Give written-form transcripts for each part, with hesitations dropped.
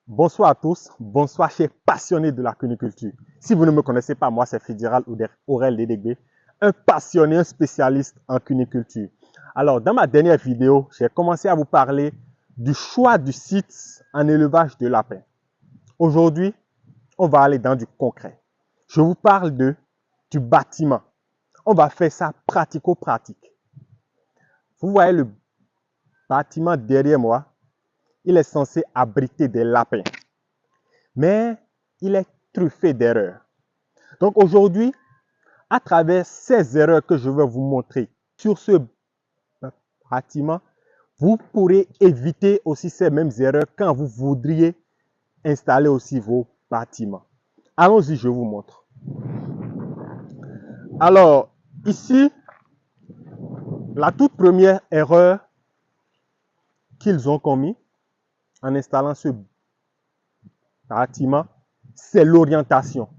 Bonsoir à tous, bonsoir chers passionnés de la cuniculture. Si vous ne me connaissez pas, moi c'est Fédéral Aurel Lédégbé, un passionné, un spécialiste en cuniculture. Alors, dans ma dernière vidéo, j'ai commencé à vous parler du choix du site en élevage de lapins. Aujourd'hui, on va aller dans du concret. Je vous parle du bâtiment. On va faire ça pratico-pratique. Vous voyez le bâtiment derrière moi, il est censé abriter des lapins. Mais il est truffé d'erreurs. Donc aujourd'hui, à travers ces erreurs que je vais vous montrer sur ce bâtiment, vous pourrez éviter aussi ces mêmes erreurs quand vous voudriez installer aussi vos bâtiments. Allons-y, je vous montre. Alors, ici, la toute première erreur qu'ils ont commis en installant ce bâtiment, c'est l'orientation.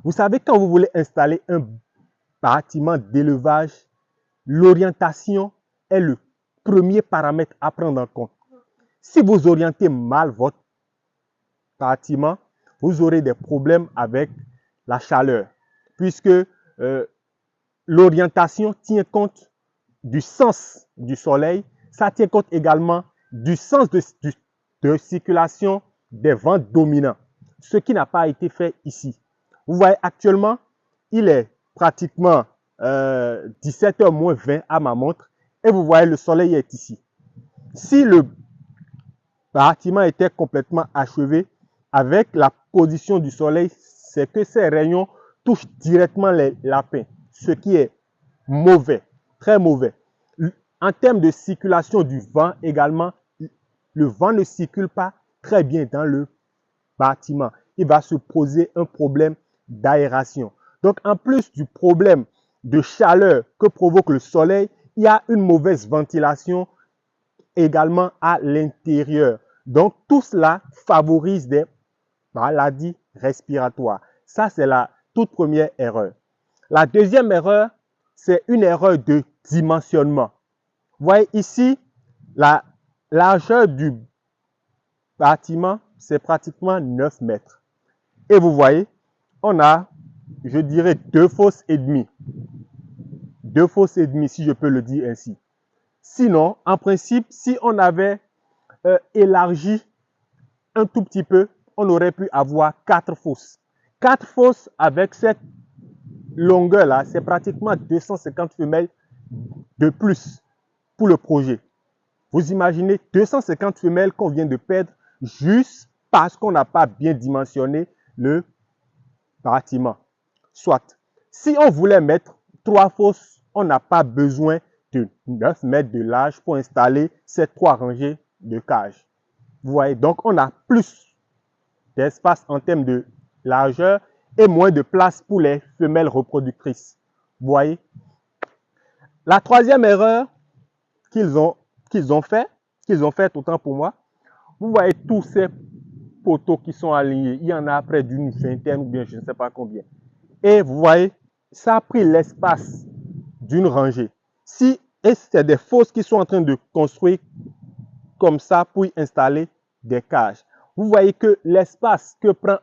Vous savez, quand vous voulez installer un bâtiment d'élevage, l'orientation est le premier paramètre à prendre en compte. Si vous orientez mal votre bâtiment, vous aurez des problèmes avec la chaleur, puisque l'orientation tient compte du sens du soleil, ça tient compte également du sens de circulation des vents dominants, ce qui n'a pas été fait ici. Vous voyez, actuellement, il est pratiquement 17h moins 20 à ma montre et vous voyez, le soleil est ici. Si le bâtiment était complètement achevé, avec la position du soleil, c'est que ces rayons touchent directement les lapins, ce qui est mauvais, très mauvais. En termes de circulation du vent également, le vent ne circule pas très bien dans le bâtiment. Il va se poser un problème d'aération. Donc, en plus du problème de chaleur que provoque le soleil, il y a une mauvaise ventilation également à l'intérieur. Donc, tout cela favorise des maladies respiratoires. Ça, c'est la toute première erreur. La deuxième erreur, c'est une erreur de dimensionnement. Vous voyez ici, la largeur du bâtiment, c'est pratiquement 9 mètres. Et vous voyez, on a, je dirais, 2 fosses et demie. 2 fosses et demie, si je peux le dire ainsi. Sinon, en principe, si on avait élargi un tout petit peu, on aurait pu avoir 4 fosses. 4 fosses avec cette longueur-là, c'est pratiquement 250 femelles de plus pour le projet. Vous imaginez 250 femelles qu'on vient de perdre juste parce qu'on n'a pas bien dimensionné le bâtiment. Soit, si on voulait mettre 3 fosses, on n'a pas besoin de 9 mètres de large pour installer ces 3 rangées de cages. Vous voyez, donc on a plus d'espace en termes de largeur et moins de place pour les femelles reproductrices. Vous voyez. La troisième erreur qu'ils ont fait autant pour moi, vous voyez tous ces poteaux qui sont alignés. Il y en a près d'une vingtaine ou bien je ne sais pas combien. Et vous voyez, ça a pris l'espace d'une rangée. Et c'est des fosses qui sont en train de construire comme ça pour y installer des cages. Vous voyez que l'espace que prend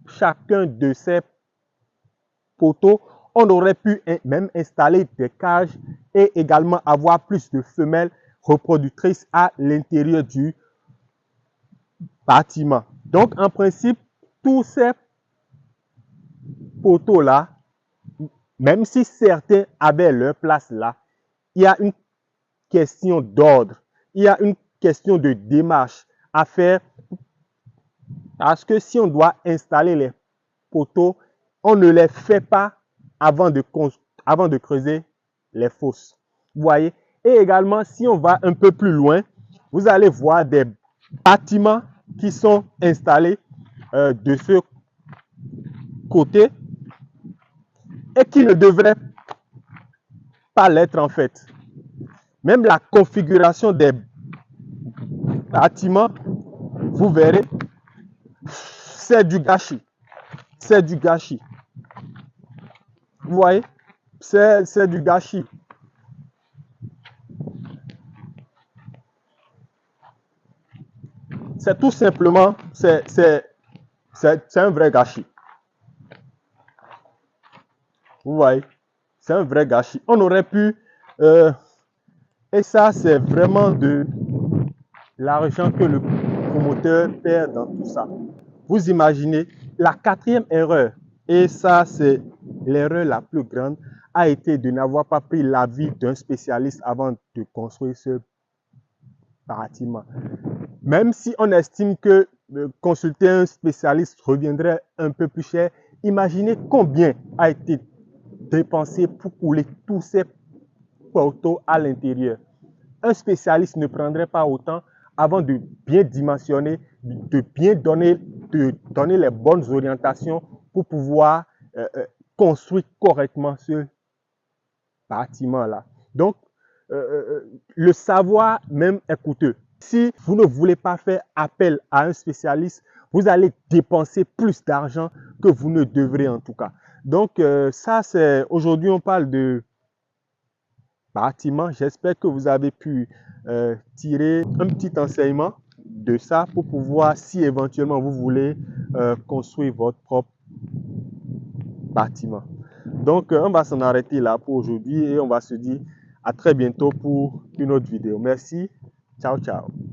chacun de ces poteaux, on aurait pu même installer des cages et également avoir plus de femelles reproductrices à l'intérieur du bâtiment. Donc, en principe, tous ces poteaux-là, même si certains avaient leur place là, il y a une question d'ordre, il y a une question de démarche à faire parce que si on doit installer les poteaux, on ne les fait pas avant de creuser les fosses. Vous voyez? Et également, si on va un peu plus loin, vous allez voir des bâtiments qui sont installés de ce côté et qui ne devraient pas l'être en fait. Même la configuration des bâtiments, vous verrez, c'est du gâchis. C'est du gâchis. Vous voyez? C'est du gâchis. c'est tout simplement, c'est un vrai gâchis. Vous voyez, c'est un vrai gâchis. On aurait pu, et ça c'est vraiment de l'argent que le promoteur perd dans tout ça. Vous imaginez, la quatrième erreur, et ça c'est l'erreur la plus grande, a été de n'avoir pas pris l'avis d'un spécialiste avant de construire ce bâtiment. Même si on estime que consulter un spécialiste reviendrait un peu plus cher, imaginez combien a été dépensé pour couler tous ces poteaux à l'intérieur. Un spécialiste ne prendrait pas autant avant de bien dimensionner, de bien donner les bonnes orientations pour pouvoir construire correctement ce bâtiment-là. Donc, le savoir même est coûteux. Si vous ne voulez pas faire appel à un spécialiste, vous allez dépenser plus d'argent que vous ne devrez en tout cas. Donc, ça, c'est aujourd'hui, on parle de bâtiment. J'espère que vous avez pu tirer un petit enseignement de ça pour pouvoir, si éventuellement vous voulez construire votre propre bâtiment. Donc, on va s'en arrêter là pour aujourd'hui et on va se dire à très bientôt pour une autre vidéo. Merci. Ciao, ciao.